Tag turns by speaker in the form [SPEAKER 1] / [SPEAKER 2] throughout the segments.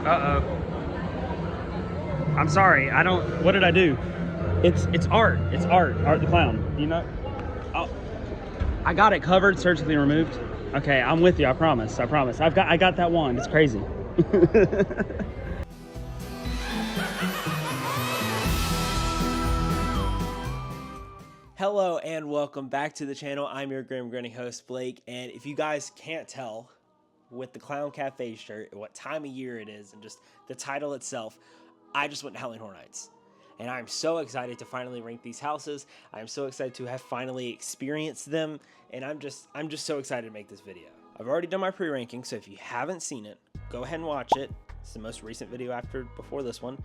[SPEAKER 1] Uh-oh. I'm sorry. I don't. What did I do? It's Art. It's Art. Art the Clown. You know? Oh, I got it covered, surgically removed. Okay, I'm with you. I promise. I promise. I got that one. It's crazy.
[SPEAKER 2] Hello and welcome back to the channel. I'm your grim grinning host Blake, and if you guys can't tell with the Clown Cafe shirt what time of year it is and just the title itself, I just went to Halloween Horror Nights. And I'm so excited to finally rank these houses. I'm so excited to have finally experienced them, and I'm just so excited to make this video. I've already done my pre-ranking, so if you haven't seen it, go ahead and watch it. It's the most recent video before this one.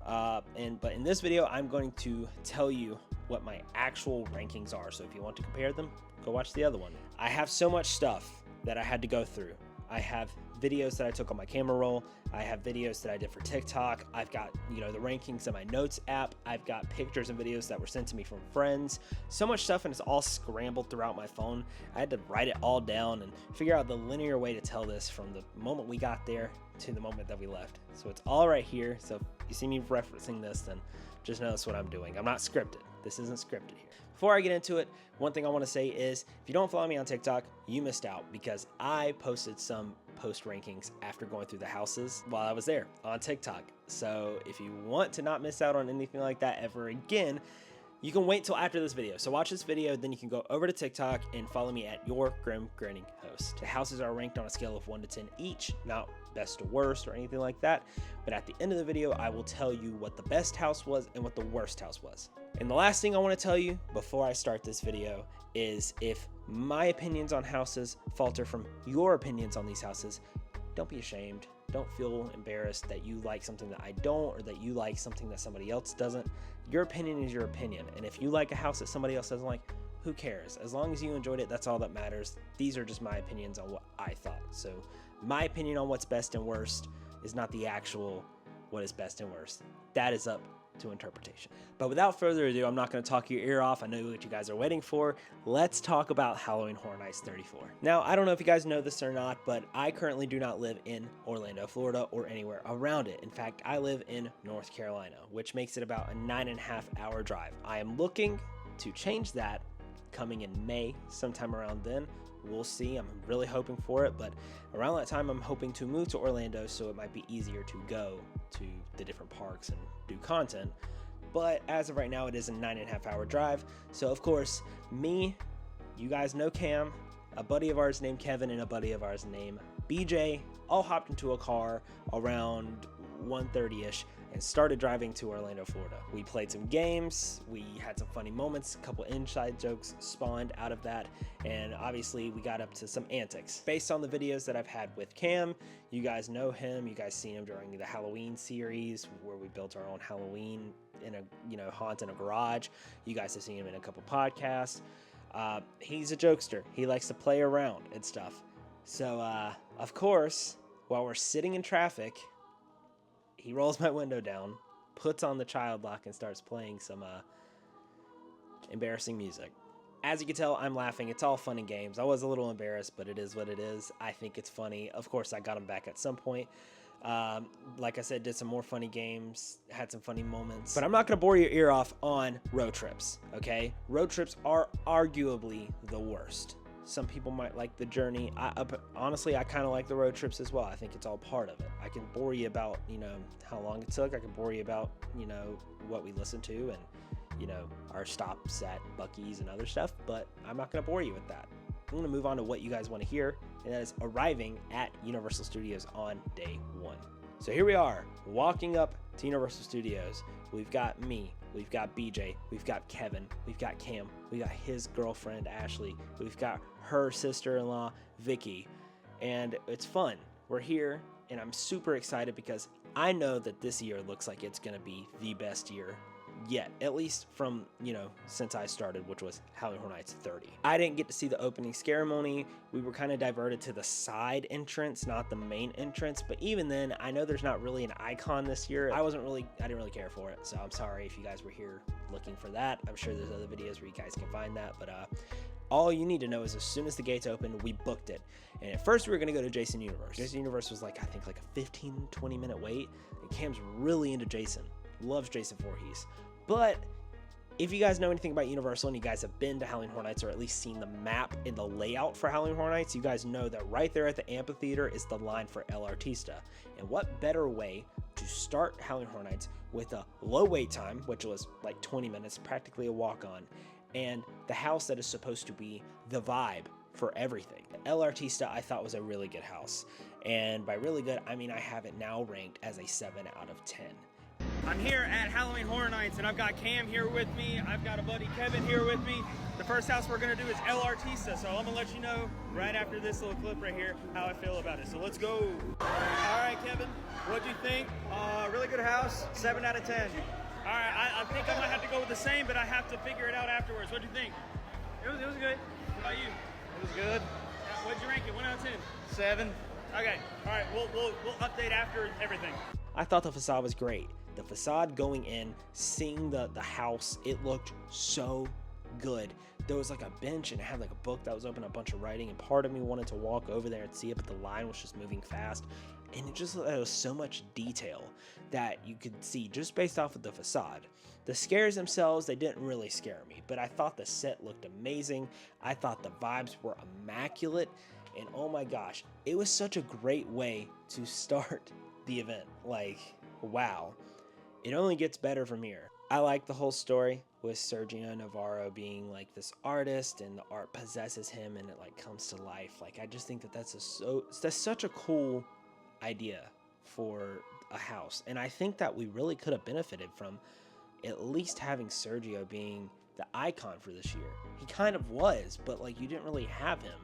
[SPEAKER 2] But in this video, I'm going to tell you what my actual rankings are. So if you want to compare them, go watch the other one. I have so much stuff that I had to go through. I have videos that I took on my camera roll. I have videos that I did for TikTok. I've got, the rankings in my notes app. I've got pictures and videos that were sent to me from friends. So much stuff, and it's all scrambled throughout my phone. I had to write it all down and figure out the linear way to tell this from the moment we got there to the moment that we left. So it's all right here. So if you see me referencing this, then just know that's what I'm doing. I'm not scripted. This isn't scripted here. Before I get into it, one thing I want to say is if you don't follow me on TikTok, you missed out, because I posted some post rankings after going through the houses while I was there on TikTok. So if you want to not miss out on anything like that ever again, you can wait till after this video. So watch this video, then you can go over to TikTok and follow me at Your Grim Grinning Host. The houses are ranked on a scale of 1 to 10 each, not best to worst or anything like that. But at the end of the video, I will tell you what the best house was and what the worst house was. And the last thing I want to tell you before I start this video is if my opinions on houses falter from your opinions on these houses, don't be ashamed. Don't feel embarrassed that you like something that I don't, or that you like something that somebody else doesn't. Your opinion is your opinion. And if you like a house that somebody else doesn't like, who cares? As long as you enjoyed it, that's all that matters. These are just my opinions on what I thought. So my opinion on what's best and worst is not the actual what is best and worst. That is up to interpretation. But without further ado, I'm not going to talk your ear off. I know what you guys are waiting for. Let's talk about Halloween Horror Nights 34. Now, I don't know if you guys know this or not, but I currently do not live in Orlando, Florida, or anywhere around it. In fact, I live in North Carolina, which makes it about a 9.5-hour drive. I am looking to change that coming in May, sometime around then. We'll see. I'm really hoping for it, but around that time, I'm hoping to move to Orlando, so it might be easier to go to the different parks and do content. But as of right now, it is a 9.5-hour drive. So of course, me, you guys know Cam, a buddy of ours named Kevin, and a buddy of ours named BJ all hopped into a car around 1:30ish and started driving to Orlando, Florida. We played some games, we had some funny moments, a couple inside jokes spawned out of that, and obviously we got up to some antics. Based on the videos that I've had with Cam, you guys know him, you guys seen him during the Halloween series where we built our own Halloween in a haunt in a garage. You guys have seen him in a couple podcasts. He's a jokester. He likes to play around and stuff. So, of course, while we're sitting in traffic, he rolls my window down, puts on the child lock, and starts playing some embarrassing music. As you can tell, I'm laughing. It's all fun and games. I was a little embarrassed, but it is what it is. I think it's funny. Of course, I got him back at some point. Like I said, did some more funny games, had some funny moments. But I'm not going to bore your ear off on road trips, okay? Road trips are arguably the worst. Some people might like the journey. Honestly, I kind of like the road trips as well. I think it's all part of it. I can bore you about, how long it took. I can bore you about, what we listened to and, our stops at Buc-ee's and other stuff. But I'm not going to bore you with that. I'm going to move on to what you guys want to hear, and that is arriving at Universal Studios on day 1. So here we are, walking up to Universal Studios. We've got me, we've got BJ, we've got Kevin, we've got Cam, we got his girlfriend Ashley, we've got her sister-in-law Vicky, and it's fun. We're here, and I'm super excited because I know that this year looks like it's going to be the best year yet, at least from, since I started, which was Halloween Horror Nights 30. I didn't get to see the opening ceremony. We were kind of diverted to the side entrance, not the main entrance, but even then, I know there's not really an icon this year. I didn't really care for it, so I'm sorry if you guys were here looking for that. I'm sure there's other videos where you guys can find that, but All you need to know is as soon as the gates opened, we booked it. And at first we were gonna go to Jason Universe. Jason Universe was like, I think like a 15-20 minute wait. And Cam's really into Jason, loves Jason Voorhees. But if you guys know anything about Universal and you guys have been to Howling Horror Nights or at least seen the map and the layout for Howling Horror Nights, you guys know that right there at the amphitheater is the line for El Artista. And what better way to start Howling Horror Nights with a low wait time, which was like 20 minutes, practically a walk-on, and the house that is supposed to be the vibe for everything. El Artista I thought was a really good house. And by really good, I mean I have it now ranked as a 7 out of 10.
[SPEAKER 1] I'm here at Halloween Horror Nights, and I've got Cam here with me. I've got a buddy Kevin here with me. The first house we're gonna do is El Artista, so I'm gonna let you know right after this little clip right here how I feel about it. So let's go. All right, Kevin, what'd you think?
[SPEAKER 3] Really good house, 7 out of 10.
[SPEAKER 1] All right, I think I might have to go with the same, but I have to figure it out afterwards. What'd you think?
[SPEAKER 3] It was good.
[SPEAKER 1] What about you?
[SPEAKER 3] It was good.
[SPEAKER 1] What'd you rank it? 1 out of 10.
[SPEAKER 3] 7.
[SPEAKER 1] Okay. All right. We'll update after everything.
[SPEAKER 2] I thought the facade was great. The facade going in, seeing the house, it looked so good. There was like a bench and it had like a book that was open, a bunch of writing, and part of me wanted to walk over there and see it, but the line was just moving fast. And it just there was so much detail that you could see just based off of the facade. The scares themselves, they didn't really scare me, but I thought the set looked amazing. I thought the vibes were immaculate. And oh my gosh, it was such a great way to start the event. Like, wow. It only gets better from here. I like the whole story with Sergio Navarro being like this artist and the art possesses him and it like comes to life. Like, I just think that that's such a cool idea for a house. And I think that we really could have benefited from at least having Sergio being the icon for this year. He kind of was, but like you didn't really have him.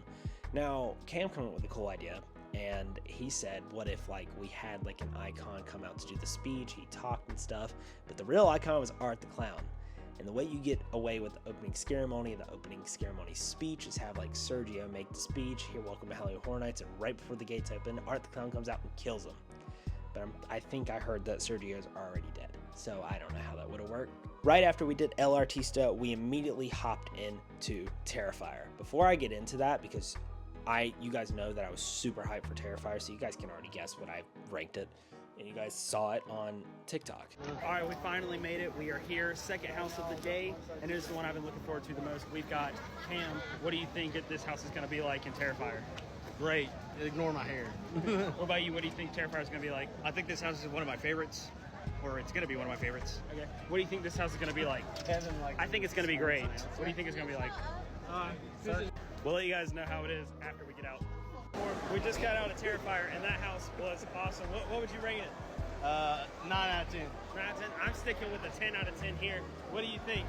[SPEAKER 2] Now, Cam came up with a cool idea. And he said, what if like we had like an icon come out to do the speech, he talked and stuff, but the real icon was Art the Clown. And the way you get away with the opening ceremony speech is have like Sergio make the speech, here, welcome to Halloween Horror Nights, and right before the gates open, Art the Clown comes out and kills him. But I think I heard that Sergio's already dead, so I don't know how that would have worked. Right after we did El Artista, we immediately hopped into Terrifier. Before I get into that, because you guys know that I was super hyped for Terrifier, so you guys can already guess what I ranked it, and you guys saw it on TikTok.
[SPEAKER 1] All right, we finally made it. We are here, second house of the day, and it is the one I've been looking forward to the most. We've got Cam. What do you think that this house is going to be like in Terrifier?
[SPEAKER 3] Great. Ignore my hair.
[SPEAKER 1] What about you? What do you think Terrifier is going to be like?
[SPEAKER 3] I think this house is one of my favorites, or it's going to be one of my favorites.
[SPEAKER 1] Okay. What do you think this house is going to be like? I think it's going to be great. What do you think it's going to be like? We'll let you guys know how it is after we get out. We just got out of Terrifier, and that house was awesome. What would you rate it?
[SPEAKER 3] 9 out of 10.
[SPEAKER 1] 9 out of 10? I'm sticking with a 10 out of 10 here. What do you think?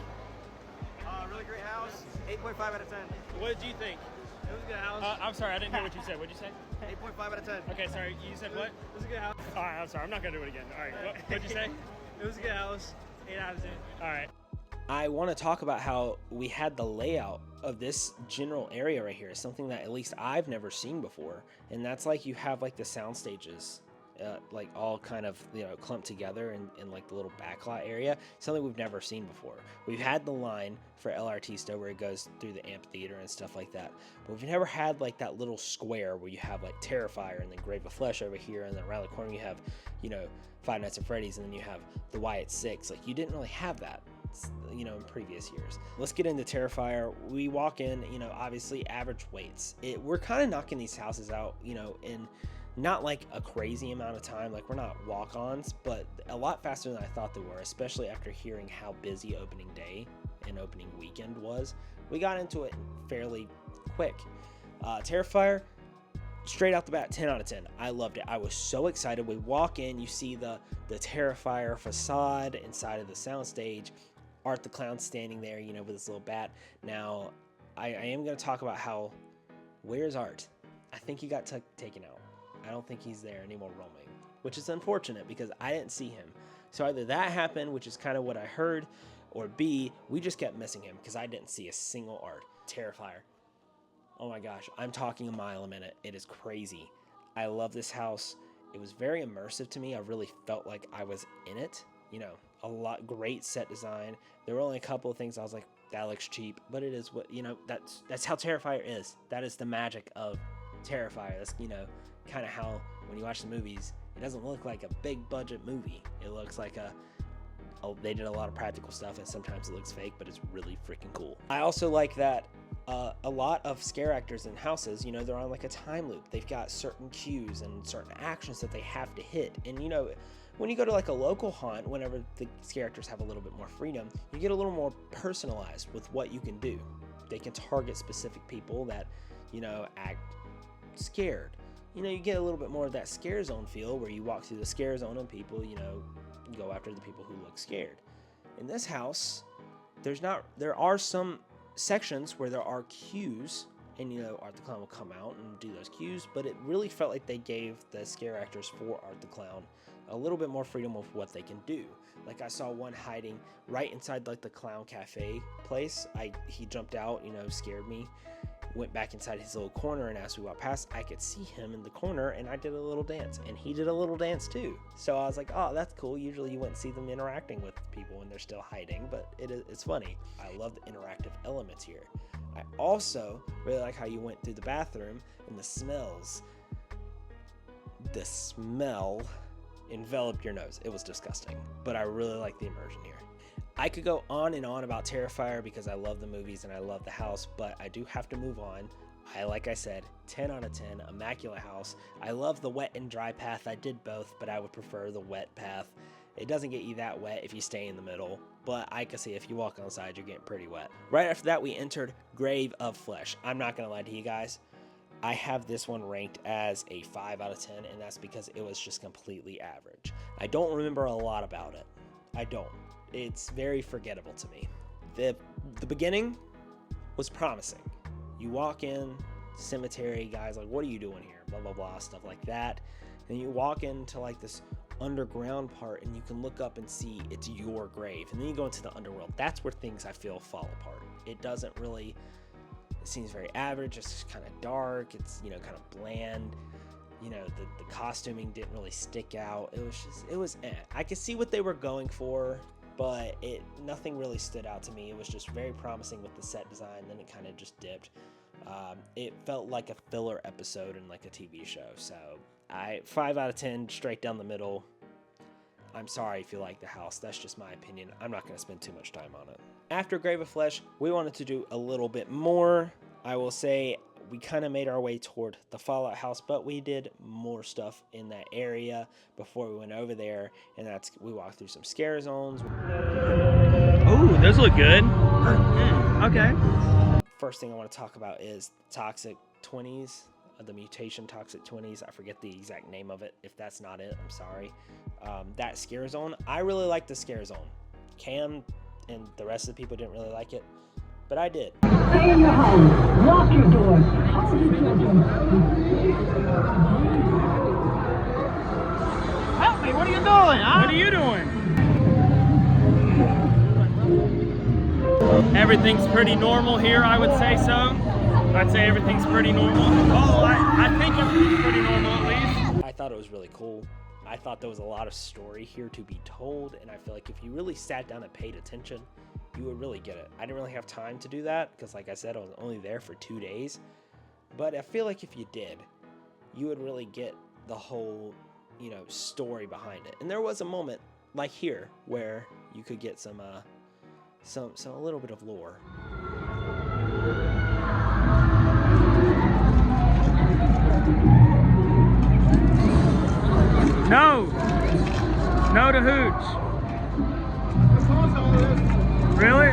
[SPEAKER 3] Really great house. 8.5 out of 10.
[SPEAKER 1] What did you think?
[SPEAKER 3] It was a good house.
[SPEAKER 1] I'm sorry, I didn't hear what you said. What did you say?
[SPEAKER 3] 8.5 out of 10.
[SPEAKER 1] Okay, sorry, you said what?
[SPEAKER 3] It was a good house.
[SPEAKER 1] All right, I'm sorry, I'm not going to do it again. All right, what did you say?
[SPEAKER 3] It was a good house. 8 out of 10.
[SPEAKER 1] All right.
[SPEAKER 2] I want to talk about how we had the layout of this general area right here, something that at least I've never seen before. And that's like you have like the sound stages, like all kind of, clumped together in like the little backlot area, something we've never seen before. We've had the line for El Artista where it goes through the amphitheater and stuff like that, but we've never had like that little square where you have like Terrifier and then Grave of Flesh over here, and then around the corner you have, Five Nights at Freddy's, and then you have the Wyatt Six. Like, you didn't really have that, in previous years. Let's get into Terrifier. We walk in, obviously average weights. We're kind of knocking these houses out, in not like a crazy amount of time. Like, we're not walk-ons, but a lot faster than I thought they were, especially after hearing how busy opening day and opening weekend was. We got into it fairly quick. Terrifier, straight out the bat, 10 out of 10. I loved it. I was so excited. We walk in, you see the Terrifier facade inside of the soundstage. Art the Clown standing there, with his little bat. Now, I am going to talk about how, where's Art? I think he got taken out. I don't think he's there anymore roaming, which is unfortunate because I didn't see him. So either that happened, which is kind of what I heard, or B, we just kept missing him because I didn't see a single Art. Terrifier. Oh my gosh, I'm talking a mile a minute. It is crazy. I love this house. It was very immersive to me. I really felt like I was in it. A lot great set design. There were only a couple of things I was like, that looks cheap, but it is what, you know, that's how Terrifier is. That is the magic of Terrifier. That's, you know, kind of how when you watch the movies, it doesn't look like a big budget movie. It looks like they did a lot of practical stuff, and sometimes it looks fake, but it's really freaking cool. I also like that a lot of scare actors in houses, you know, they're on like a time loop. They've got certain cues and certain actions that they have to hit. And, you know, when you go to like a local haunt, whenever the scare actors have a little bit more freedom, you get a little more personalized with what you can do. They can target specific people that, you know, act scared. You know, you get a little bit more of that scare zone feel where you walk through the scare zone and people, you know, go after the people who look scared. In this house, there are some sections where there are cues, and, you know, Art the Clown will come out and do those cues, but it really felt like they gave the scare actors for Art the Clown a little bit more freedom of what they can do. Like, I saw one hiding right inside like the Clown Cafe place. He jumped out, you know, scared me, went back inside his little corner, and as we walked past, I could see him in the corner, and I did a little dance, and he did a little dance too. So I was like, oh, that's cool. Usually you wouldn't see them interacting with people when they're still hiding, but it's funny. I love the interactive elements here. I also really like how you went through the bathroom and the smell enveloped your nose. It was disgusting, but I really like the immersion here. I could go on and on about Terrifier because I love the movies and I love the house, but I do have to move on. Like I said, 10 out of 10, immaculate house. I love the wet and dry path. I did both, but I would prefer the wet path. It doesn't get you that wet if you stay in the middle, but I can see if you walk on the side, you're getting pretty wet. Right after that, we entered Grave of Flesh. I'm not gonna lie to you guys. I have this one ranked as a 5 out of 10, and that's because it was just completely average. I don't remember a lot about it. I don't. It's very forgettable to me. The beginning was promising. You walk in, cemetery, guys like, what are you doing here? Blah, blah, blah, stuff like that. And you walk into like this underground part, and you can look up and see it's your grave. And then you go into the underworld. That's where things, I feel, fall apart. It doesn't really, it seems very average. It's just kind of dark. It's, you know, kind of bland. You know, the costuming didn't really stick out. It was I could see what they were going for, but nothing really stood out to me. It was just very promising with the set design, then it kind of just dipped. It felt like a filler episode in like a TV show. So 5 out of 10, straight down the middle. I'm sorry if you like the house. That's just my opinion. I'm not going to spend too much time on it. After Grave of Flesh, we wanted to do a little bit more. I will say we kind of made our way toward the Fallout house, but we did more stuff in that area before we went over there, and we walked through some scare zones.
[SPEAKER 1] Oh, those look good. Okay.
[SPEAKER 2] First thing I want to talk about is Toxic 20s, the mutation Toxic 20s. I forget the exact name of it. If that's not it, I'm sorry. That scare zone, I really like the scare zone. Cam and the rest of the people didn't really like it, but I did.
[SPEAKER 4] Stay in your home. Lock your doors. Hold your children.
[SPEAKER 1] Help me! What are you doing? Huh? What are you doing? Everything's pretty normal here, I would say so. I'd say everything's pretty normal. Oh, I think everything's pretty normal at least.
[SPEAKER 2] I thought it was really cool. I thought there was a lot of story here to be told, and I feel like if you really sat down and paid attention, you would really get it. I didn't really have time to do that because, like I said, I was only there for 2 days. But I feel like if you did, you would really get the whole, you know, story behind it. And there was a moment like here where you could get a little bit of lore.
[SPEAKER 1] No to hooch. Really?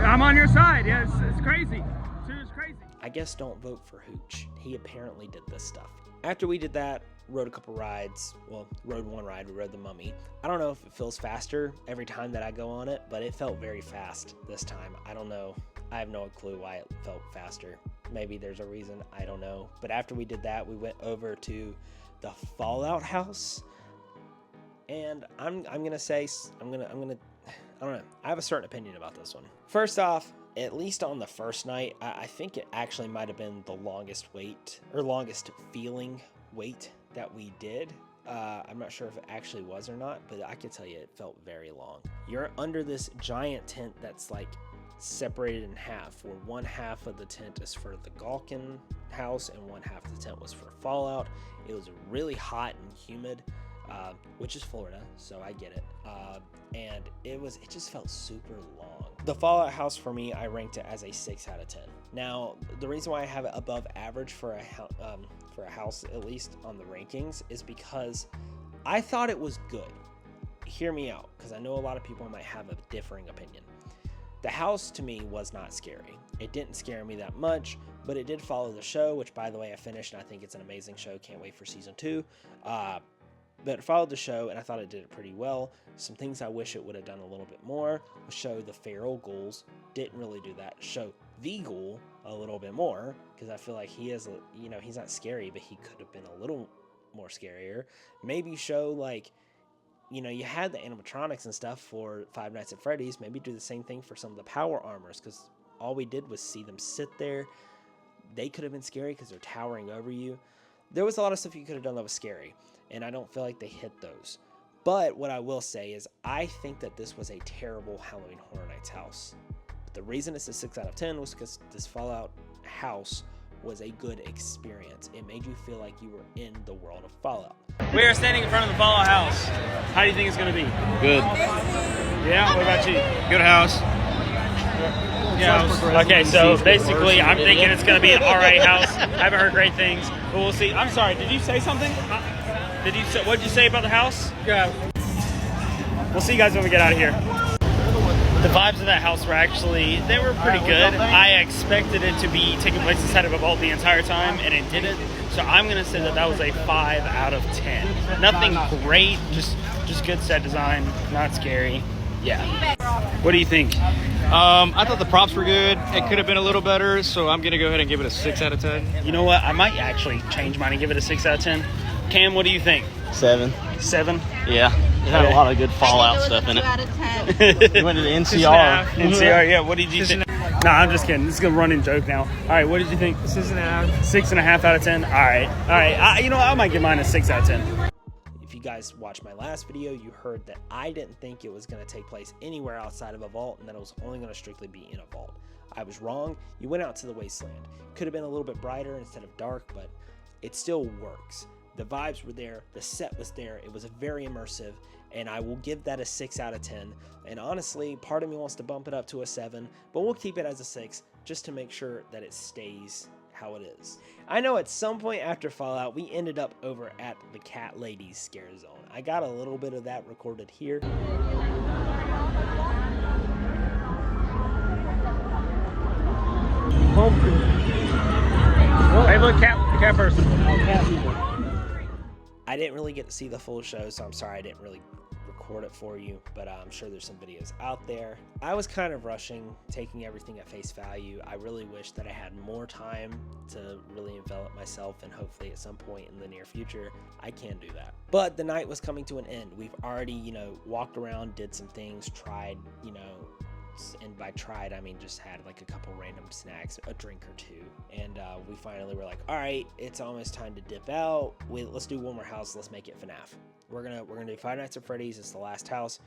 [SPEAKER 1] I'm on your side. Yeah, it's crazy. It's crazy.
[SPEAKER 2] I guess don't vote for Hooch. He apparently did this stuff. After we did that, rode a couple rides. Well, rode one ride. We rode the Mummy. I don't know if it feels faster every time that I go on it, but it felt very fast this time. I don't know. I have no clue why it felt faster. Maybe there's a reason. I don't know. But after we did that, we went over to the Fallout house. And I'm gonna say, I don't know. I have a certain opinion about this one. First off, at least on the first night, I think it actually might have been the longest wait, or longest feeling wait that we did. I'm not sure if it actually was or not, but I can tell you it felt very long. You're under this giant tent that's like separated in half, where one half of the tent is for the Gulkin house and one half of the tent was for Fallout. It was really hot and humid, which is Florida, so I get it. And it just felt super long. The Fallout house for me, I ranked it as a 6 out of 10. Now, the reason why I have it above average for a house, at least on the rankings, is because I thought it was good. Hear me out, because I know a lot of people might have a differing opinion. The house to me was not scary. It didn't scare me that much, but it did follow the show, which by the way I finished and I think it's an amazing show. Can't wait for season 2. But it followed the show and I thought it did it pretty well. Some things I wish it would have done a little bit more was show the feral ghouls. Didn't really do that. Show the ghoul a little bit more, because I feel like he is, you know, he's not scary, but he could have been a little more scarier. Maybe show, like, you know, you had the animatronics and stuff for Five Nights at Freddy's. Maybe do the same thing for some of the power armors, because all we did was see them sit there. They could have been scary because they're towering over you. There was a lot of stuff you could have done that was scary, and I don't feel like they hit those. But what I will say is I think that this was a terrible Halloween Horror Nights house. But the reason it's a 6 out of 10 was because this Fallout house was a good experience. It made you feel like you were in the world of Fallout.
[SPEAKER 1] We are standing in front of the Fallout house. How do you think it's going to be?
[SPEAKER 3] Good.
[SPEAKER 1] Yeah? What about you?
[SPEAKER 3] Good house.
[SPEAKER 1] Yeah. Okay, so basically I'm thinking it's going to be an alright house. I haven't heard great things, but we'll see. I'm sorry, did you say something? What did you say about the house?
[SPEAKER 3] Yeah.
[SPEAKER 1] We'll see you guys when we get out of here. The vibes of that house were they were pretty good. I expected it to be taking place inside of a vault the entire time, and it didn't. So I'm going to say that was a 5 out of 10. Nothing great, just good set design, not scary. Yeah. What do you think?
[SPEAKER 3] I thought the props were good. It could have been a little better, so I'm going to go ahead and give it a 6 out of 10.
[SPEAKER 1] You know what? I might actually change mine and give it a 6 out of 10. Cam, what do you think?
[SPEAKER 5] 7.
[SPEAKER 1] 7?
[SPEAKER 5] Yeah. It had a lot of good Fallout stuff in it.
[SPEAKER 6] 2 out of 10.
[SPEAKER 5] We went to the NCR.
[SPEAKER 1] NCR, yeah. What did you think? No, I'm just kidding. This is a running joke now. All right, what did you think?
[SPEAKER 3] 6.5.
[SPEAKER 1] 6.5 out of 10? All right. You know what? I might give mine a 6 out of 10.
[SPEAKER 2] If you guys watched my last video, you heard that I didn't think it was going to take place anywhere outside of a vault and that it was only going to strictly be in a vault. I was wrong. You went out to the wasteland. Could have been a little bit brighter instead of dark, but it still works. The vibes were there. The set was there. It was very immersive, and I will give that a 6 out of 10. And honestly, part of me wants to bump it up to a 7, but we'll keep it as a 6 just to make sure that it stays how it is. I know at some point after Fallout, we ended up over at the Cat Ladies Scare Zone. I got a little bit of that recorded here.
[SPEAKER 1] Hey, look, cat person.
[SPEAKER 2] I didn't really get to see the full show, so I'm sorry I didn't really record it for you, but I'm sure there's some videos out there. I was kind of rushing, taking everything at face value. I really wish that I had more time to really envelop myself, and hopefully at some point in the near future, I can do that. But the night was coming to an end. We've already, walked around, did some things, tried, and by tried, I mean just had like a couple random snacks, a drink or two, and we finally were like, all right, it's almost time to dip out. Let's do one more house. Let's make it FNAF. We're gonna do Five Nights at Freddy's. It's the last house.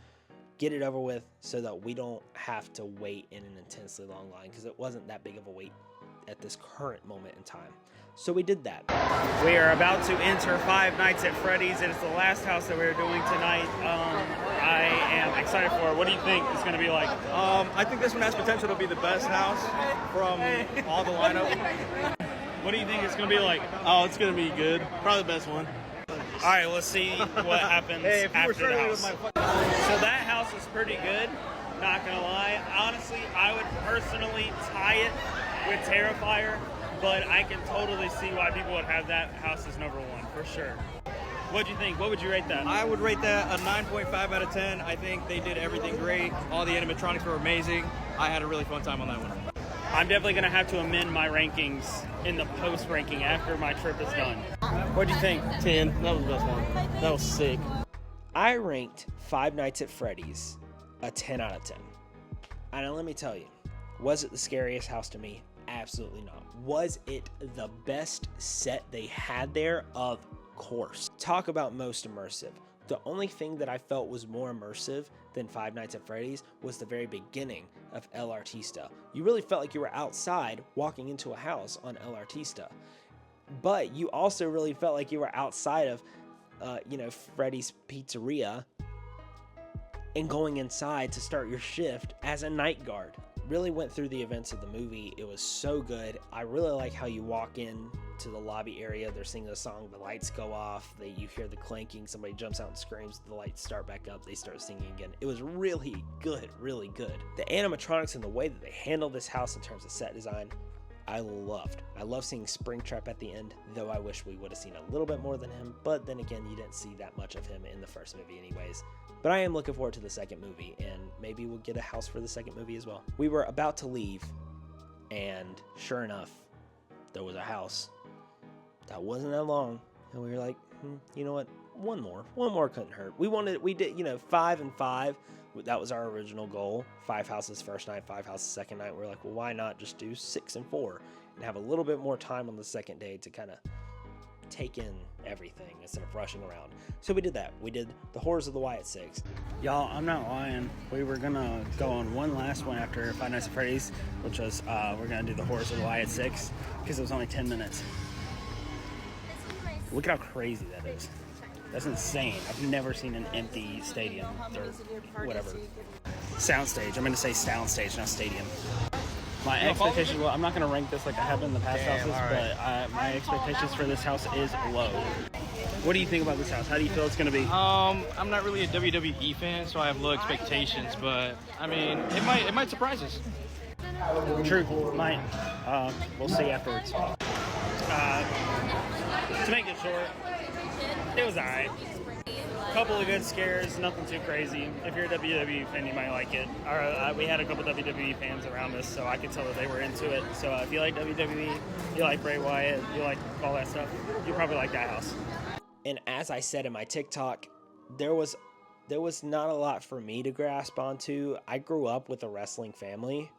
[SPEAKER 2] Get it over with so that we don't have to wait in an intensely long line, because it wasn't that big of a wait at this current moment in time. So we did that.
[SPEAKER 1] We are about to enter Five Nights at Freddy's. It is the last house that we're doing tonight. I am excited for it. What do you think it's going to be like?
[SPEAKER 3] I think this one has potential to be the best house from all the lineup.
[SPEAKER 1] What do you think it's going to be like?
[SPEAKER 5] Oh, it's going to be good. Probably the best one.
[SPEAKER 1] All right, let's see what happens after the house. So that house is pretty good, not going to lie. Honestly, I would personally tie it with Terrifier, but I can totally see why people would have that house as number 1, for sure. What do you think? What would you rate that?
[SPEAKER 3] I would rate that a 9.5 out of 10. I think they did everything great. All the animatronics were amazing. I had a really fun time on that one.
[SPEAKER 1] I'm definitely going to have to amend my rankings in the post ranking after my trip is done. What do you think?
[SPEAKER 5] 10. That was the best one. That was sick.
[SPEAKER 2] I ranked Five Nights at Freddy's a 10 out of 10. And let me tell you, was it the scariest house to me? Absolutely not. Was it the best set they had there? Of course. Talk about most immersive. The only thing that I felt was more immersive than Five Nights at Freddy's was the very beginning of El Artista. You really felt like you were outside walking into a house on El Artista. But you also really felt like you were outside of, Freddy's Pizzeria and going inside to start your shift as a night guard. Really went through the events of the movie. It was so good. I really like how you walk in to the lobby area. They're singing a song. The lights go off. You hear the clanking. Somebody jumps out and screams. The lights start back up. They start singing again. It was really good, really good. The animatronics and the way that they handle this house in terms of set design, I loved. I love seeing Springtrap at the end, though I wish we would have seen a little bit more than him. But then again, you didn't see that much of him in the first movie anyways. But I am looking forward to the second movie, and maybe we'll get a house for the second movie as well. We were about to leave, and sure enough, there was a house that wasn't that long, and we were like, you know what? One more couldn't hurt. We did 5 and 5. That was our original goal. 5 houses first night, 5 houses second night. We were like, well, why not just do 6 and 4 and have a little bit more time on the second day to kind of take in everything instead of rushing around. So we did that. We did the Horrors of the Y at 6.
[SPEAKER 1] Y'all, I'm not lying. We were gonna go on one last one after Five Nights at Freddy's, which was we're gonna do the Horrors of the Y at 6 because it was only 10 minutes. Look at how crazy that is. That's insane. I've never seen an empty stadium or whatever. Soundstage. I'm going to say soundstage, not stadium. My expectations, well, I'm not going to rank this like I have in the past houses, but my expectations for this house is low. What do you think about this house? How do you feel it's going to be?
[SPEAKER 3] I'm not really a WWE fan, so I have low expectations, but I mean, it might surprise us.
[SPEAKER 1] True, might. We'll see afterwards. To make it short, it was alright. Couple of good scares, nothing too crazy. If you're a WWE fan, you might like it. We had a couple WWE fans around us, so I could tell that they were into it. So if you like WWE, you like Bray Wyatt, you like all that stuff, you probably like that house.
[SPEAKER 2] And as I said in my TikTok, there was not a lot for me to grasp onto. I grew up with a wrestling family.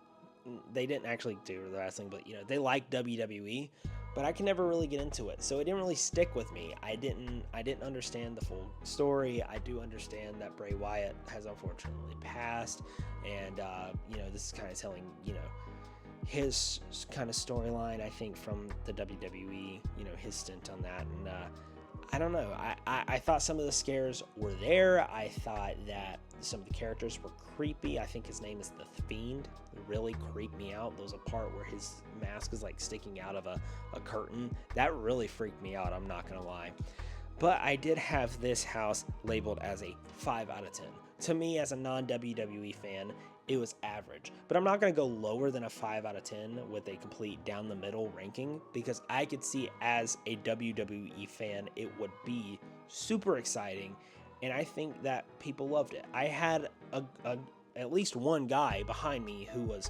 [SPEAKER 2] They didn't actually do the wrestling, but they like WWE. But I can never really get into it, so it didn't really stick with me. I didn't understand the full story. I do understand that Bray Wyatt has unfortunately passed, and this is kind of telling his kind of storyline. I think from the WWE, his stint on that, and I don't know. I thought some of the scares were there. I thought that some of the characters were creepy. I think his name is the Fiend. It really creeped me out. There was a part where his mask is like sticking out of a curtain. That really freaked me out, I'm not gonna lie. But I did have this house labeled as a 5 out of 10. To me, as a non-WWE fan, it was average. But I'm not going to go lower than a 5 out of 10 with a complete down the middle ranking, because I could see as a WWE fan, it would be super exciting. And I think that people loved it. I had at least one guy behind me who was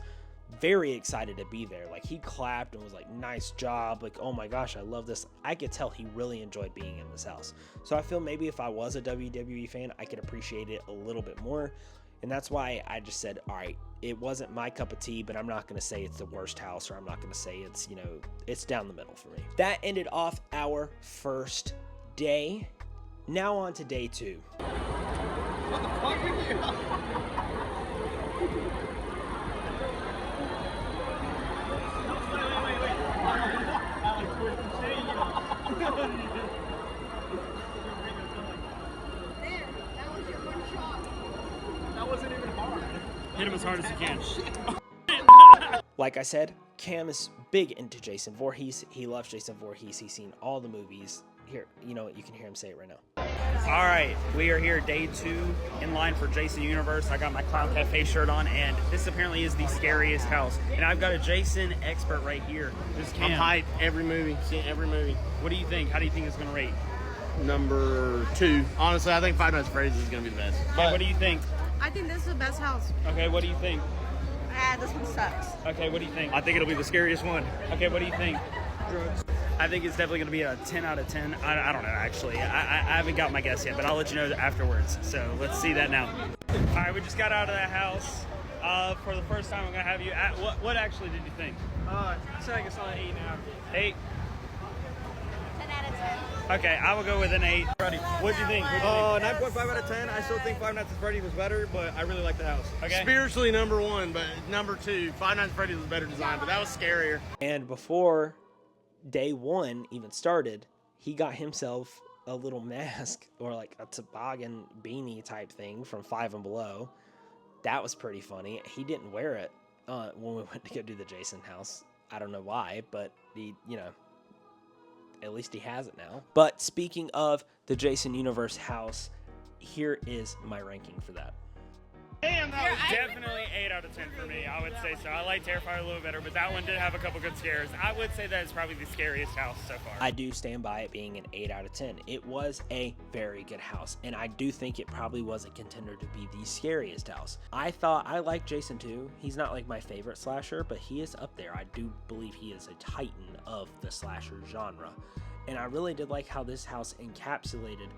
[SPEAKER 2] very excited to be there. Like, he clapped and was like, nice job. Like, oh my gosh, I love this. I could tell he really enjoyed being in this house. So I feel maybe if I was a WWE fan, I could appreciate it a little bit more. And that's why I just said, all right, it wasn't my cup of tea, but I'm not going to say it's the worst house, or I'm not going to say it's, it's down the middle for me. That ended off our first day. Now on to day 2.
[SPEAKER 5] What the fuck are you?
[SPEAKER 1] Hit him as hard as you can.
[SPEAKER 2] Like I said, Cam is big into Jason Voorhees. He loves Jason Voorhees. He's seen all the movies. Here, you know what? You can hear him say it right now.
[SPEAKER 1] All right, we are here day 2 in line for Jason Universe. I got my Clown Cafe shirt on, and this apparently is the scariest house. And I've got a Jason expert right here. This Cam.
[SPEAKER 5] I'm hyped. Every movie. Seen every movie.
[SPEAKER 1] What do you think? How do you think it's going to rate?
[SPEAKER 5] Number 2. Honestly, I think Five Nights at Freddy's is going to be the best.
[SPEAKER 1] But what do you think?
[SPEAKER 6] I think this is the best house.
[SPEAKER 1] Okay, what do you think?
[SPEAKER 6] This one sucks.
[SPEAKER 1] Okay, what do you think? I think it'll be the scariest one. Okay, what do you think? Drugs. I think it's definitely going to be a 10 out of 10. I don't know, actually. I haven't got my guess yet, but I'll let you know afterwards. So let's see that now. All right, we just got out of the house. For the first time, I'm going to have you at, what actually did you think?
[SPEAKER 3] I think it's on 8 now.
[SPEAKER 1] 8?
[SPEAKER 6] 10 out of 10.
[SPEAKER 1] Okay, I will go with an 8. What'd you think?
[SPEAKER 3] 9.5 out of 10. I still think Five Nights at Freddy's was better, but I really like the house.
[SPEAKER 1] Okay.
[SPEAKER 5] Spiritually number 1, but number 2, Five Nights at Freddy's was better designed, but that was scarier.
[SPEAKER 2] And before day 1 even started, he got himself a little mask or like a toboggan beanie type thing from Five and Below. That was pretty funny. He didn't wear it when we went to go do the Jason house. I don't know why, but he, at least he has it now. But speaking of the Jason Universe house, here is my ranking for that.
[SPEAKER 1] Damn, that was definitely 8 out of 10 for me. I would say so. I like Terrifier a little better, but that one did have a couple good scares. I would say that it's probably the scariest house so far.
[SPEAKER 2] I do stand by it being an 8 out of 10. It was a very good house, and I do think it probably was a contender to be the scariest house. I like Jason too. He's not like my favorite slasher, but he is up there. I do believe he is a titan of the slasher genre. And I really did like how this house encapsulated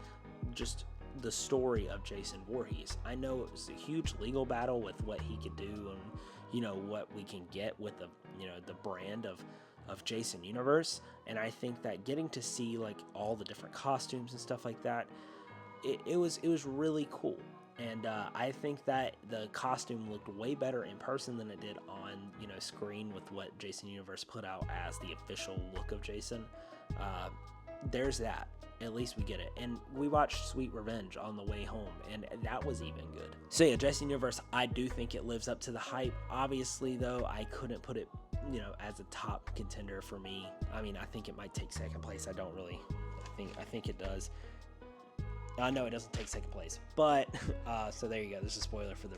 [SPEAKER 2] just the story of Jason Voorhees. I know it was a huge legal battle with what he could do and what we can get with the the brand of Jason Universe. And I think that getting to see like all the different costumes and stuff like that, it was really cool. And I think that the costume looked way better in person than it did on screen with what Jason Universe put out as the official look of Jason. There's that. At least we get it. And we watched Sweet Revenge on the way home, and that was even good. So yeah, Jason Universe, I do think it lives up to the hype. Obviously, though, I couldn't put it, as a top contender for me. I mean, I think it might take second place. I think it does. No, it doesn't take second place. But, so there you go. This is a spoiler for the,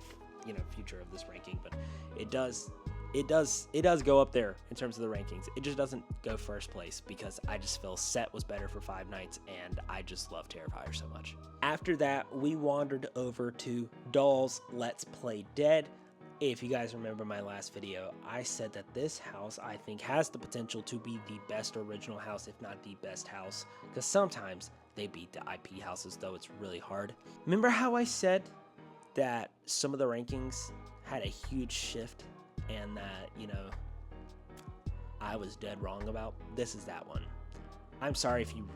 [SPEAKER 2] future of this ranking. But it does go up there in terms of the rankings. It just doesn't go first place because I just feel Set was better for Five Nights, and I just love Terrifier so much. After that, we wandered over to Dolls Let's Play Dead. If you guys remember my last video, I said that this house, I think, has the potential to be the best original house, if not the best house, because sometimes they beat the IP houses, though it's really hard. Remember how I said that some of the rankings had a huge shift and that, I was dead wrong about? This is that one. I'm sorry if you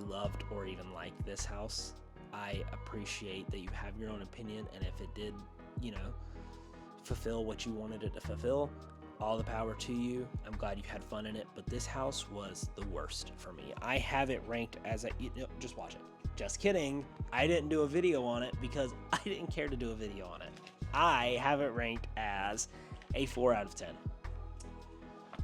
[SPEAKER 2] loved or even liked this house. I appreciate that you have your own opinion, and if it did, fulfill what you wanted it to fulfill, all the power to you. I'm glad you had fun in it, but this house was the worst for me. I have it ranked as just watch it. Just kidding. I didn't do a video on it because I didn't care to do a video on it. I have it ranked as a 4 out of 10.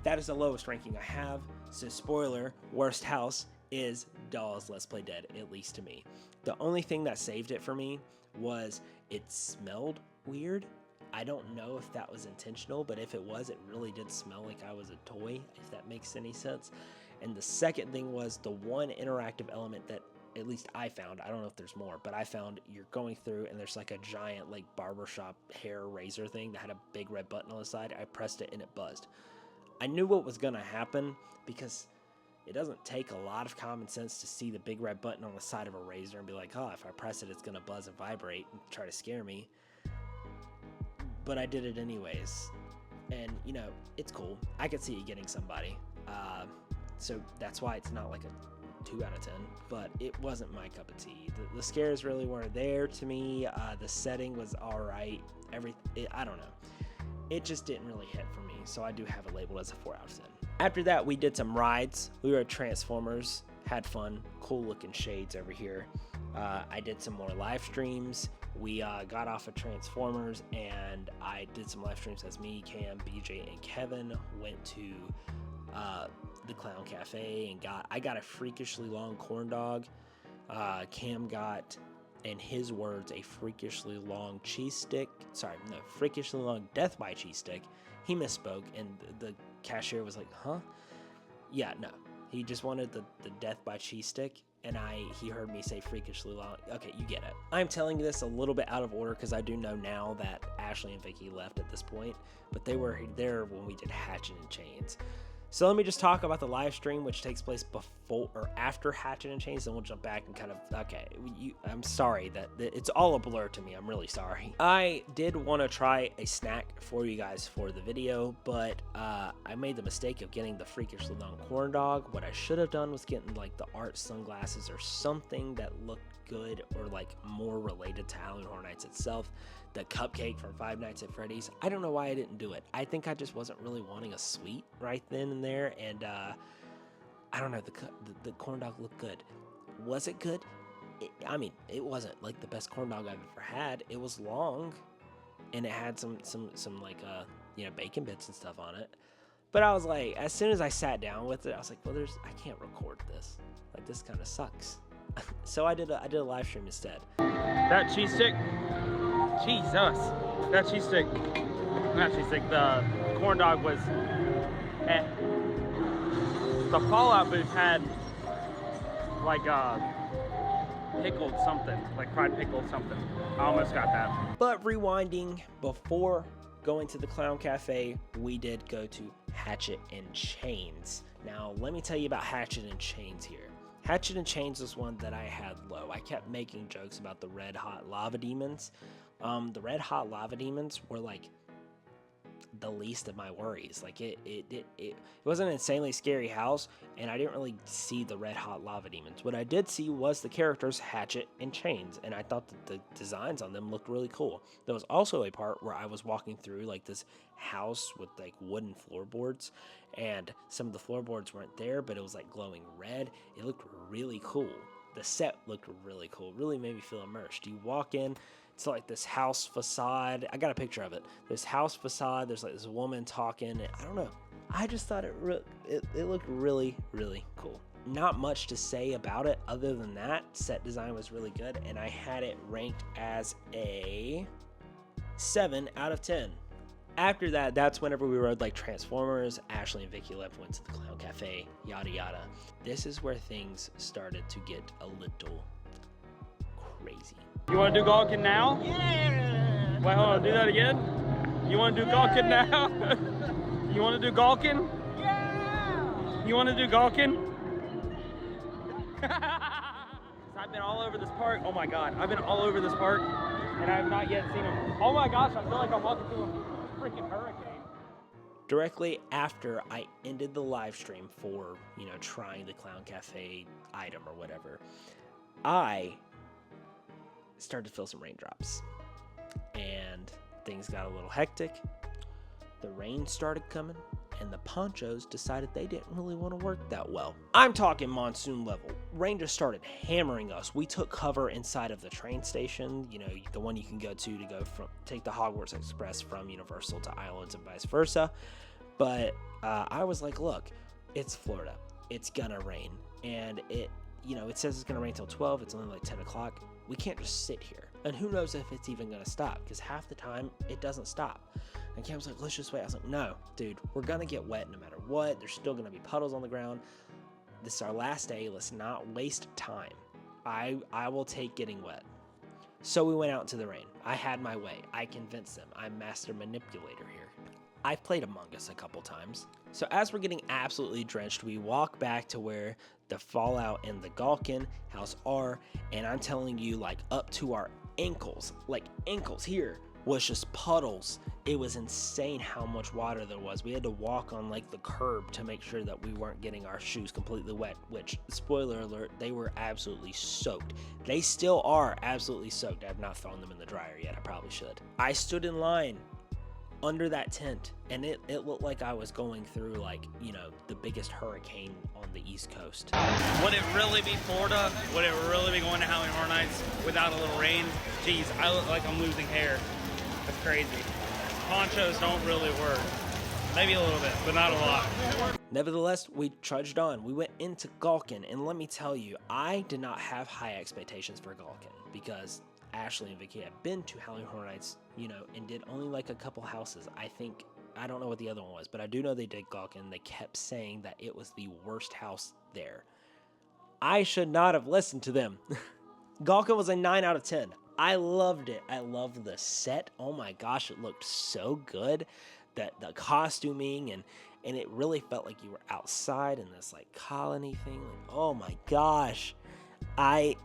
[SPEAKER 2] That is the lowest ranking I have. So spoiler, worst house is Dolls Let's Play Dead, at least to me. The only thing that saved it for me was it smelled weird. I don't know if that was intentional, but if it was, it really did smell like I was a toy, if that makes any sense. And the second thing was the one interactive element that at least I found, I don't know if there's more, but I found you're going through and there's like a giant like barbershop hair razor thing that had a big red button on the side. I pressed it and it buzzed. I knew what was going to happen because it doesn't take a lot of common sense to see the big red button on the side of a razor and be like, oh, if I press it, it's going to buzz and vibrate and try to scare me. But I did it anyways. And, it's cool. I could see it getting somebody. So that's why it's not like a 2 out of 10, but it wasn't my cup of tea. The scares really weren't there to me. The setting was all right. I don't know. It just didn't really hit for me, so I do have it labeled as a 4 out of 10. After that, we did some rides. We were at Transformers, had fun, cool looking shades over here. I did some more live streams. We got off of Transformers, and I did some live streams as me, Cam, BJ, and Kevin went to the Clown Cafe and I got a freakishly long corn dog. Cam got, in his words, a freakishly long cheese stick. Freakishly long death by cheese stick. He misspoke, and the cashier was like, huh? Yeah, no. He just wanted the death by cheese stick, and he heard me say freakishly long. Okay, you get it. I'm telling you this a little bit out of order because I do know now that Ashley and Vicky left at this point, but they were there when we did Hatchet and Chains. So let me just talk about the live stream, which takes place before or after Hatchet and Chains, then we'll jump back and kind of, okay, I'm sorry that it's all a blur to me. I'm really sorry. I did want to try a snack for you guys for the video, but I made the mistake of getting the freakishly long corn dog. What I should have done was getting like the art sunglasses or something that looked good or like more related to Halloween Horror Nights itself. The cupcake from Five Nights at Freddy's. I don't know why I didn't do it. I think I just wasn't really wanting a sweet right then and there, and I don't know, the corn dog looked good. Was it good? I mean, it wasn't like the best corn dog I've ever had. It was long, and it had some like you know, bacon bits and stuff on it. But I was like, as soon as I sat down with it, I was like, well, I can't record this. Like, this kind of sucks. So I did a live stream instead.
[SPEAKER 1] That cheese stick, Jesus, that cheese stick, not cheese stick, the corn dog was, The Fallout booth had like pickled something, like fried pickled something. I almost got that.
[SPEAKER 2] But rewinding, before going to the Clown Cafe, we did go to Hatchet and Chains. Now, let me tell you about Hatchet and Chains here. Hatchet and Chains was one that I had low. I kept making jokes about the red hot lava demons. The red hot lava demons were like the least of my worries. Like it wasn't an insanely scary house, and I didn't really see the red hot lava demons. What I did see was the characters Hatchet and Chains, and I thought that the designs on them looked really cool. There was also a part where I was walking through like this house with like wooden floorboards, and some of the floorboards weren't there, but it was like glowing red. It looked really cool. The set looked really cool. Really made me feel immersed. You walk in, it's like this house facade. I got a picture of it. This house facade. There's like this woman talking. And I don't know. I just thought it looked really, really cool. Not much to say about it other than that. Set design was really good, and I had it ranked as a 7 out of 10. After that, that's whenever we rode like Transformers. Ashley and Vicky left, went to the Clown Cafe, yada yada. This is where things started to get a little crazy.
[SPEAKER 1] You want to do Gawkin now? Yeah! Wait, hold on, do that again? You want to do Gawkin now? You want to do Gawkin? Yeah! You want to do Gawkin? I've been all over this park. Oh my God, I've been all over this park, and I have not yet seen him. Oh my gosh, I feel like I'm walking through a freaking hurricane.
[SPEAKER 2] Directly after I ended the live stream for, you know, trying the Clown Cafe item or whatever, I started to feel some raindrops, and things got a little hectic. The rain started coming, and the ponchos decided they didn't really want to work that well. I'm talking monsoon level. Rain just started hammering us. We took cover inside of the train station, you know, the one you can go to go from, take the Hogwarts Express from Universal to Islands and vice versa. But I was like, look, it's Florida. It's gonna rain. And it, you know, it says it's gonna rain till 12. It's only like 10 o'clock. We can't just sit here. And who knows if it's even gonna stop, because half the time it doesn't stop. And Cam was like, let's just wait. I was like, no, dude, we're gonna get wet no matter what. There's still gonna be puddles on the ground. This is our last day. Let's not waste time. I will take getting wet. So we went out into the rain. I had my way. I convinced them. I'm master manipulator here. I've played Among Us a couple times. So as we're getting absolutely drenched, we walk back to where the Fallout and the Gawkin house are, and I'm telling you, like, up to our ankles, like ankles here, was just puddles. It was insane how much water there was. We had to walk on like the curb to make sure that we weren't getting our shoes completely wet, which, spoiler alert, they were absolutely soaked. They still are absolutely soaked. I have not thrown them in the dryer yet. I probably should. I stood in line under that tent, and it looked like I was going through, like, you know, the biggest hurricane on the East Coast.
[SPEAKER 3] Would it really be Florida? Would it really be going to Halloween Horror Nights without a little rain? Jeez, I look like I'm losing hair. That's crazy. Ponchos don't really work. Maybe a little bit, but not a lot.
[SPEAKER 2] Nevertheless, we trudged on. We went into Gawkin, and let me tell you, I did not have high expectations for Gawkin, because Ashley and Vicky had been to Halloween Horror Nights, you know, and did only like a couple houses. I don't know what the other one was, but I do know they did Gawkin. They kept saying that it was the worst house there. I should not have listened to them. Gawkin was a 9 out of 10. I loved it. I loved the set. Oh my gosh, it looked so good. The costuming and and it really felt like you were outside in this like colony thing. Like, oh my gosh, I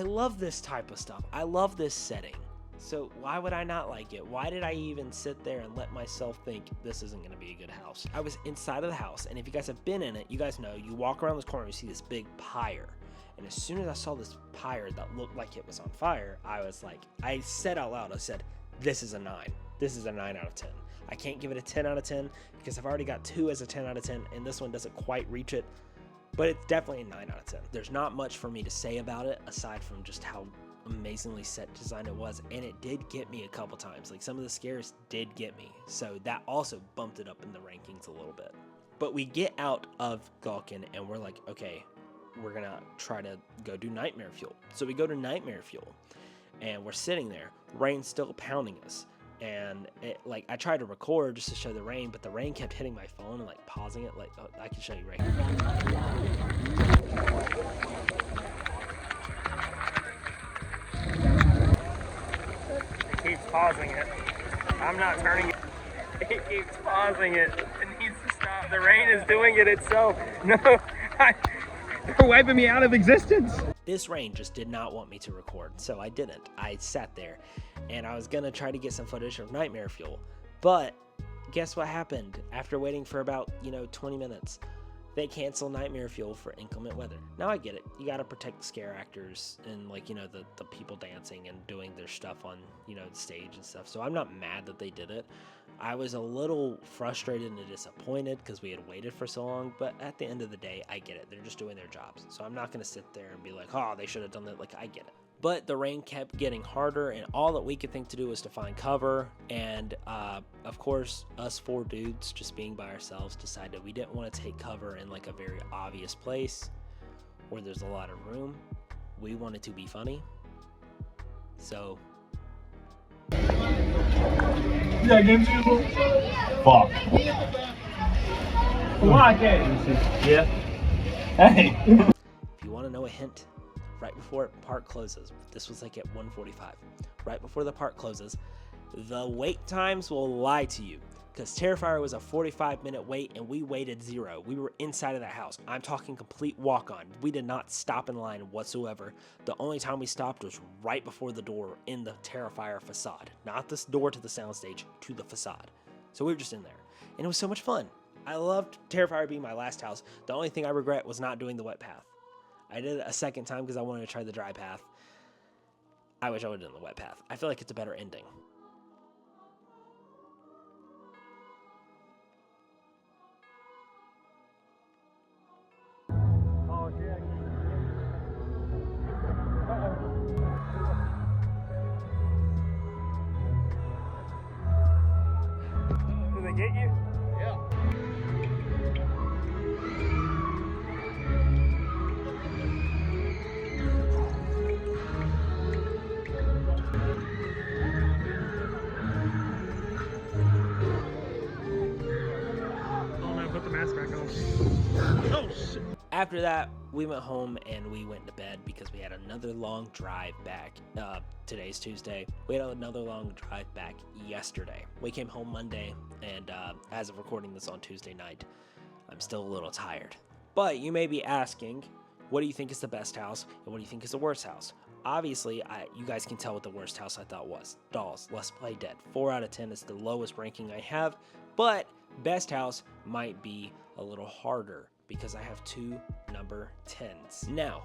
[SPEAKER 2] love this type of stuff. I love this setting. So why would I not like it? Why did I even sit there and let myself think this isn't going to be a good house? I was inside of the house, and if you guys have been in it, you guys know you walk around this corner, you see this big pyre. And as soon as I saw this pyre that looked like it was on fire, I was like, I said out loud, I said, this is a 9. This is a 9 out of 10. I can't give it a 10 out of 10 because I've already got 2 as a 10 out of 10, and this one doesn't quite reach it. But it's definitely a 9 out of 10. There's not much for me to say about it aside from just how amazingly set design it was, and it did get me a couple times. Like, some of the scares did get me, so that also bumped it up in the rankings a little bit. But we get out of Gulkin and we're like, okay, we're gonna try to go do Nightmare Fuel. So we go to Nightmare Fuel and we're sitting there, rain's still pounding us, and like I tried to record just to show the rain, but the rain kept hitting my phone and like pausing it. Like, oh, I can show you right here.
[SPEAKER 1] Keeps pausing it. I'm not turning it. It keeps pausing it. It needs to stop. The rain is doing it itself. No, they're wiping me out of existence.
[SPEAKER 2] This rain just did not want me to record, so I didn't. I sat there, and I was gonna try to get some footage of Nightmare Fuel, but guess what happened? After waiting for about 20 minutes, they canceled Nightmare Fuel for inclement weather. Now I get it. You gotta protect the scare actors and the people dancing and doing their stuff on the stage and stuff. So I'm not mad that they did it. I was a little frustrated and disappointed because we had waited for so long, but at the end of the day, I get it. They're just doing their jobs. So I'm not gonna sit there and be like, oh, they should have done that. Like, I get it. But the rain kept getting harder, and all that we could think to do was to find cover. And of course, us 4 dudes just being by ourselves decided we didn't want to take cover in like a very obvious place where there's a lot of room. We wanted to be funny. So
[SPEAKER 7] Yeah, game table. Fuck. Why can't you? Yeah. Hey.
[SPEAKER 2] if you want to know a hint, right before park closes, this was like at 1:45, right before the park closes, the wait times will lie to you, because Terrifier was a 45-minute wait and we waited 0. We were inside of that house. I'm talking complete walk-on. We did not stop in line whatsoever. The only time we stopped was right before the door in the Terrifier facade, not this door to the soundstage, to the facade. So we were just in there, and it was so much fun. I loved Terrifier being my last house. The only thing I regret was not doing the wet path. I did it a second time because I wanted to try the dry path. I wish I would have done the wet path. I feel like it's a better ending.
[SPEAKER 1] Did they get you?
[SPEAKER 5] Yeah.
[SPEAKER 1] Oh no, put the mask back on. Oh shit.
[SPEAKER 2] After that, we went home and we went to bed because we had another long drive back. Today's Tuesday. We had another long drive back yesterday. We came home Monday, and as of recording this on Tuesday night, I'm still a little tired. But you may be asking, what do you think is the best house and what do you think is the worst house? Obviously, you guys can tell what the worst house I thought was. Dolls, Let's Play Dead. 4 out of 10 is the lowest ranking I have, but best house might be a little harder because I have 2 number 10s. Now,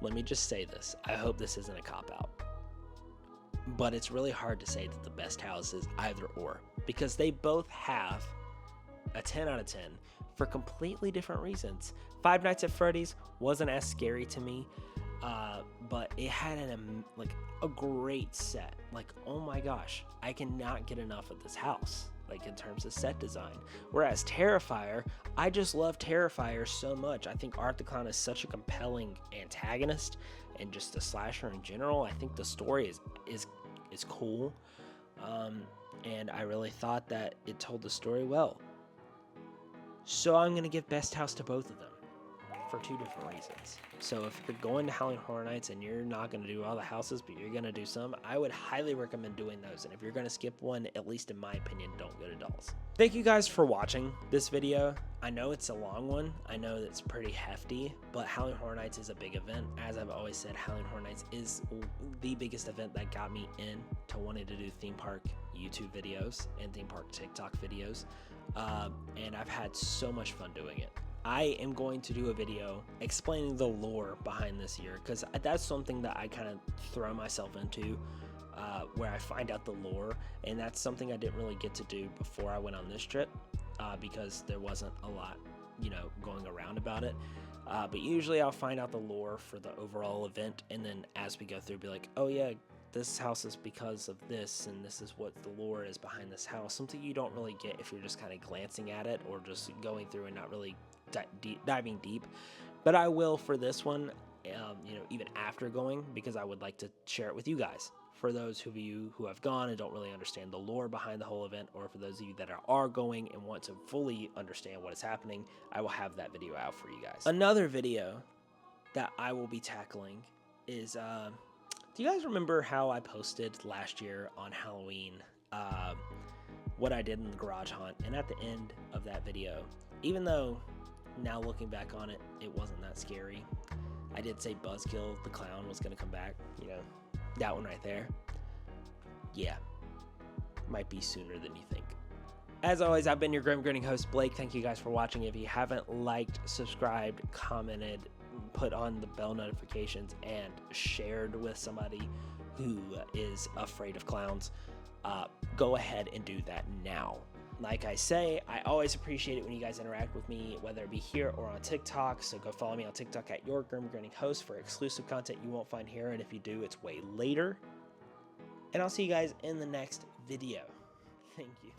[SPEAKER 2] let me just say this. I hope this isn't a cop-out, but it's really hard to say that the best house is either or, because they both have a 10 out of 10 for completely different reasons. Five Nights at Freddy's wasn't as scary to me, but it had a great set. Like, oh my gosh, I cannot get enough of this house, like in terms of set design. Whereas Terrifier, I just love Terrifier so much. I think Art the Clown is such a compelling antagonist, and just the slasher in general. I think the story is cool, and I really thought that it told the story well. So I'm gonna give best house to both of them. for two different reasons. So if you're going to Halloween Horror Nights and you're not going to do all the houses, but you're going to do some, I would highly recommend doing those. And if you're going to skip one, at least in my opinion, don't go to Dolls. Thank you guys for watching this video. I know it's a long one. I know that's pretty hefty, but Halloween Horror Nights is a big event. As I've always said, Halloween Horror Nights is the biggest event that got me into wanting to do theme park YouTube videos and theme park TikTok videos. And I've had so much fun doing it. I am going to do a video explaining the lore behind this year, because that's something that I kind of throw myself into, where I find out the lore, and that's something I didn't really get to do before I went on this trip, because there wasn't a lot, going around about it. But usually I'll find out the lore for the overall event, and then as we go through, be like, oh yeah, this house is because of this, and this is what the lore is behind this house. Something you don't really get if you're just kind of glancing at it or just going through and not really diving deep. But I will for this one, even after going, because I would like to share it with you guys. For those of you who have gone and don't really understand the lore behind the whole event, or for those of you that are going and want to fully understand what is happening, I will have that video out for you guys. Another video that I will be tackling is, do you guys remember how I posted last year on Halloween what I did in the garage haunt? And at the end of that video, even though now looking back on it, it wasn't that scary, I did say Buzzkill the clown was going to come back, that one right there. Yeah, might be sooner than you think. As always, I've been your grim grinning host, Blake. Thank you guys for watching. If you haven't liked, subscribed, commented, put on the bell notifications, and shared with somebody who is afraid of clowns, go ahead and do that now. Like I say, I always appreciate it when you guys interact with me, whether it be here or on TikTok. So go follow me on TikTok at Your Grim Grinning Host for exclusive content you won't find here. And if you do, it's way later. And I'll see you guys in the next video. Thank you.